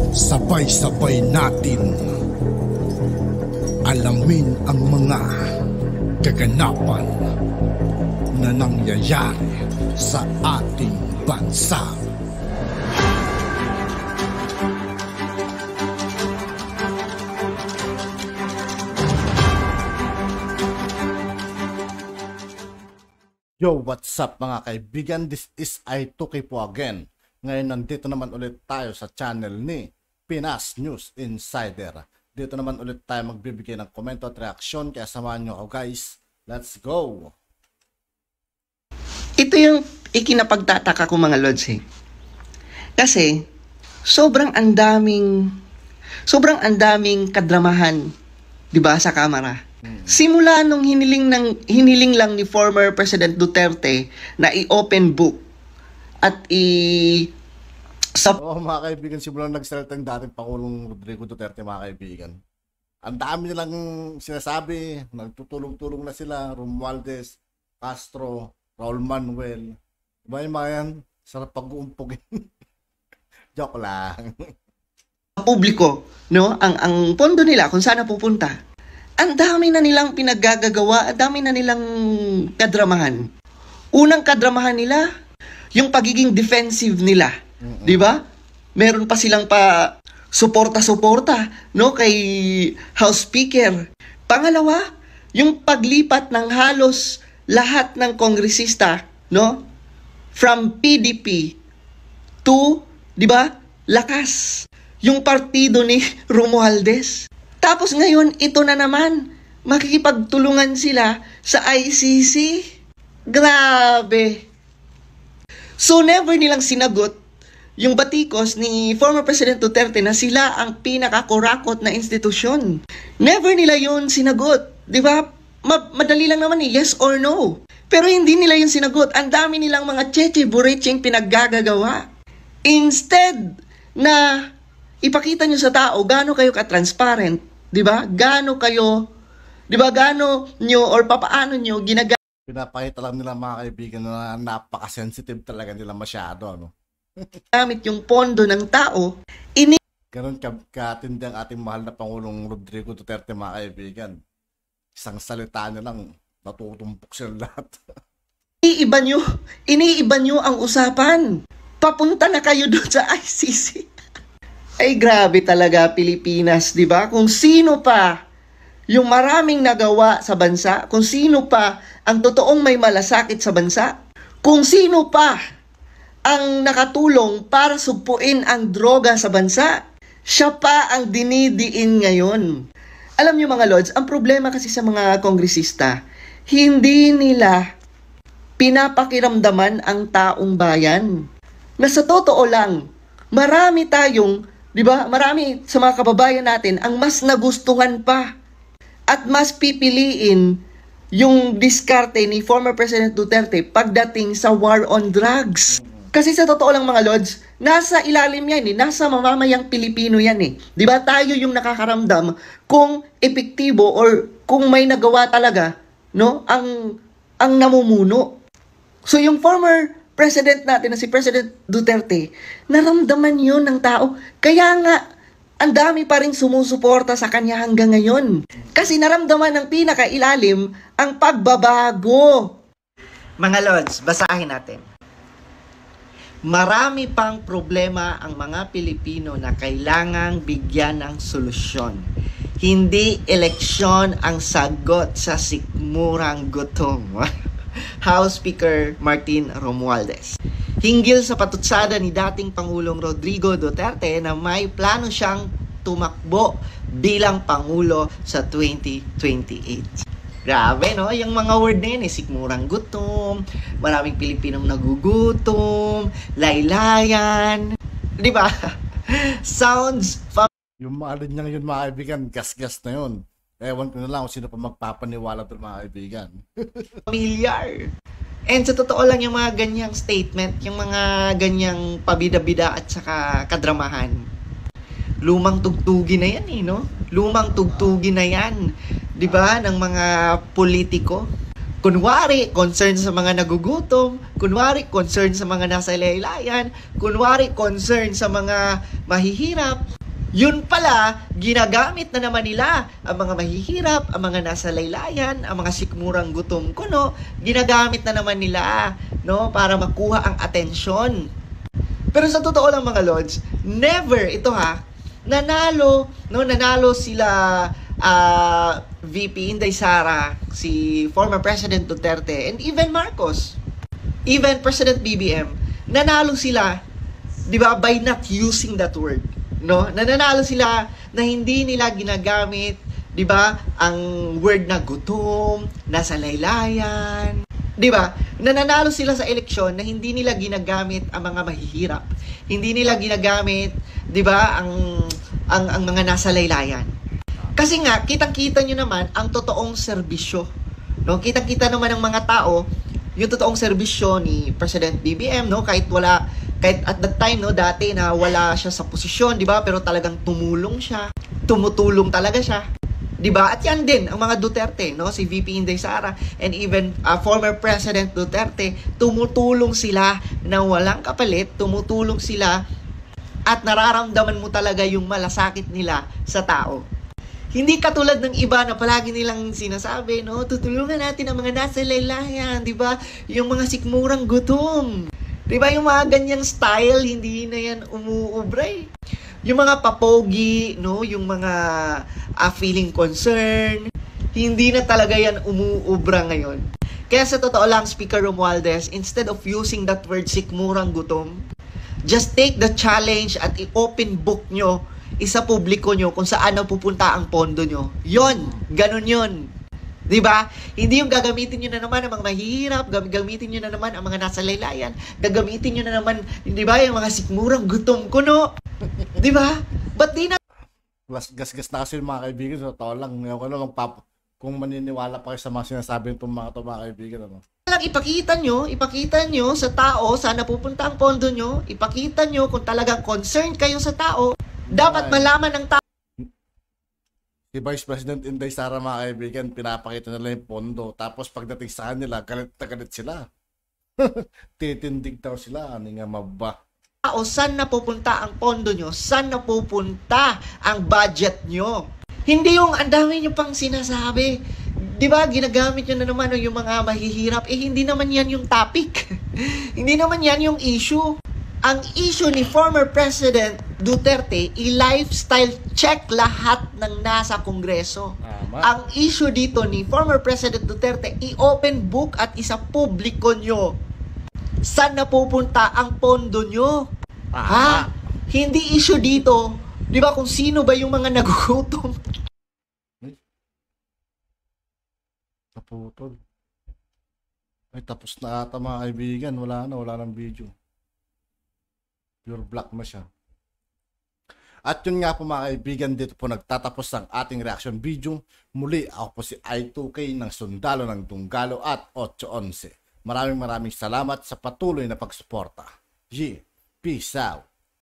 Sabay-sabay natin alamin ang mga kaganapan na nangyayari sa ating bansa. Yo, what's up mga kaibigan? This is I2K po again. Ngayon nandito naman ulit tayo sa channel ni Pinas News Insider. Dito naman ulit tayo magbibigay ng komento at reaksyon, kaya samahan nyo ako guys. Let's go! Ito yung ikinapagtataka ko mga lods eh. Kasi sobrang andaming kadramahan, 'di ba, sa kamera. Simula nung hiniling lang ni former President Duterte na i-open book at mga kaibigan, simula nagsalita ng dating Pangulong Rodrigo Duterte mga kaibigan. Ang dami nilang sinasabi, nagtutulong-tulong na sila, Romualdez, Castro, Raul Manuel. Diba yung mga yan? Sarap pag-uumpugin. Joke lang. Publiko, no? Ang pondo nila kung saan pupunta. Ang dami na nilang pinaggagawa, ang dami na nilang kadramahan. Unang kadramahan nila, yung pagiging defensive nila. Di ba? Meron pa silang suporta-suporta, no, kay House Speaker. Pangalawa, yung paglipat ng halos lahat ng kongresista, no, from PDP to, di ba, Lakas, yung partido ni Romualdez. Tapos ngayon, ito na naman, makikipagtulungan sila sa ICC. Grabe. So never nilang sinagot yung batikos ni former President Duterte na sila ang pinakakurakot na institusyon. Never nila yun sinagot. Di ba? Madali lang naman yes or no. Pero hindi nila yun sinagot. Ang dami nilang mga cheche-bureching pinaggagawa. Instead na ipakita nyo sa tao gaano kayo ka-transparent, 'di ba? Gaano kayo, 'di ba? Gaano nyo or papaano nyo pinapakita lang nila mga kaibigan na napaka-sensitive talaga nila masyado, no? Gamit yung pondo ng tao. Ganun katindi ang ating mahal na Pangulong Rodrigo Duterte mga kaibigan. Isang salita niya lang, natutumpok sila lahat. Iniiba nyo ang usapan. Papunta na kayo doon sa ICC. Ay grabe talaga Pilipinas, 'di ba? Kung sino pa yung maraming nagawa sa bansa, kung sino pa ang totoong may malasakit sa bansa, kung sino pa ang nakatulong para sugpuin ang droga sa bansa, siya pa ang dinidiin ngayon. Alam niyo mga lods, ang problema kasi sa mga kongresista, hindi nila pinapakiramdaman ang taong bayan. Na sa totoo lang, marami tayong, 'di ba? Marami sa mga kababayan natin ang mas nagustuhan pa at mas pipiliin yung diskarte ni former President Duterte pagdating sa war on drugs. Kasi sa totoo lang mga lods, nasa ilalim yan nasa mamamayang Pilipino yan 'Di ba? Tayo yung nakakaramdam kung epektibo or kung may nagawa talaga, no, ang namumuno. So yung former President natin na si President Duterte, naramdaman yun ng tao. Kaya nga, ang dami pa rin sumusuporta sa kanya hanggang ngayon. Kasi naramdaman ng pinakailalim ang pagbabago. Mga Lods, basahin natin. Marami pang problema ang mga Pilipino na kailangang bigyan ng solusyon. Hindi eleksyon ang sagot sa sikmurang gutom. House Speaker Martin Romualdez. Hinggil sa patutsada ni dating Pangulong Rodrigo Duterte na may plano siyang tumakbo bilang Pangulo sa 2028. Grabe, no? Yung mga word na yun, sikmurang gutom, maraming Pilipinong nagugutom, laylayan, di ba? Sounds yung mga linyang yun mga kaibigan, gas-gas na yun. Ewan ko na lang kung sino pa magpapaniwala doon mga kaibigan. Familiar. And sa totoo lang yung mga ganyang statement, yung mga ganyang pabida-bida at saka kadramahan, lumang tugtugi na yan no? Lumang tugtugi na yan, 'di ba, ng mga politiko. Kunwari, concern sa mga nagugutom, kunwari, concern sa mga nasa laylayan, kunwari, concern sa mga mahihirap, Yun pala, ginagamit na naman nila ang mga mahihirap, ang mga nasa laylayan, ang mga sikmurang gutom kuno, ginagamit na naman nila, no, para makuha ang atensyon. Pero sa totoo lang mga lords, never ito nanalo sila VP Inday Sara, si former President Duterte, and even Marcos, even President BBM, nanalo sila, di ba, by not using that word. No? Nananalo sila na hindi nila ginagamit, 'di ba, ang word na gutom, nasa laylayan, 'di ba? Nananalo sila sa eleksyon na hindi nila ginagamit ang mga mahihirap. Hindi nila ginagamit, 'di ba, ang mga nasa laylayan. Kasi nga kitang-kita nyo naman ang totoong serbisyo. No? Kitang-kita naman ng mga tao yung totoong serbisyo ni President BBM, no, kahit at that time, no, dati na wala siya sa posisyon, di ba, pero talagang tumutulong talaga siya, di ba, at yan din ang mga Duterte, no, si VP Inday Sara and even former President Duterte, tumutulong sila na walang kapalit, tumutulong sila at nararamdaman mo talaga yung malasakit nila sa tao. Hindi katulad ng iba na palagi nilang sinasabi, no, tutulungan natin ang mga nasa laylayan, di ba, yung mga sikmurang gutom. Diba yung mga ganyang style, hindi na yan umuubra eh. Yung mga papogi, no, yung mga feeling concern, hindi na talaga yan umuubra ngayon. Kaya sa totoo lang, Speaker Romualdez, instead of using that word sikmurang gutom, just take the challenge at i-open book nyo, isa publiko nyo kung saan na pupunta ang pondo nyo. Yon, ganun yon. Diba? Hindi yung gagamitin nyo na naman ang mga mahihirap, gagamitin nyo na naman ang mga nasa laylayan, gagamitin nyo na naman, di ba, yung mga sikmurang gutom kuno. Diba? Ba't di na Gas-gas na kasi yung mga kaibigan. So, tao lang. Kung maniniwala pa kayo sa mga sinasabi ng mga kaibigan. Ano? lang ipakita nyo sa tao saan napupunta ang pondo nyo, ipakita nyo kung talagang concerned kayo sa tao, dapat malaman ng tao. Si Vice President Inday Sara, mga kaibigan, pinapakita nila yung pondo. Tapos pagdating sa kanila, galit na galit sila. Titindig daw sila. Ano nga maba? O saan napupunta ang pondo nyo? Saan napupunta ang budget nyo? Hindi yung ang dami nyo pang sinasabi. Di ba, ginagamit nyo na naman yung mga mahihirap. Hindi naman yan yung topic. Hindi naman yan yung issue. Ang issue ni former President Duterte, i-lifestyle check lahat ng nasa Kongreso. Ang issue dito ni former President Duterte, i-open book at isa publiko nyo. Saan napupunta ang pondo nyo? Hindi issue dito, di ba, kung sino ba yung mga nagugutom? Naputol. Ay, tapos na ata, mga kaibigan. Wala nang video. Pure black na siya. At yun nga po, mga kaibigan, dito po nagtatapos ang ating reaction video. Muli, ako po si I2K ng Sundalo ng Tunggalo at 811. Maraming salamat sa patuloy na pagsuporta. Peace out.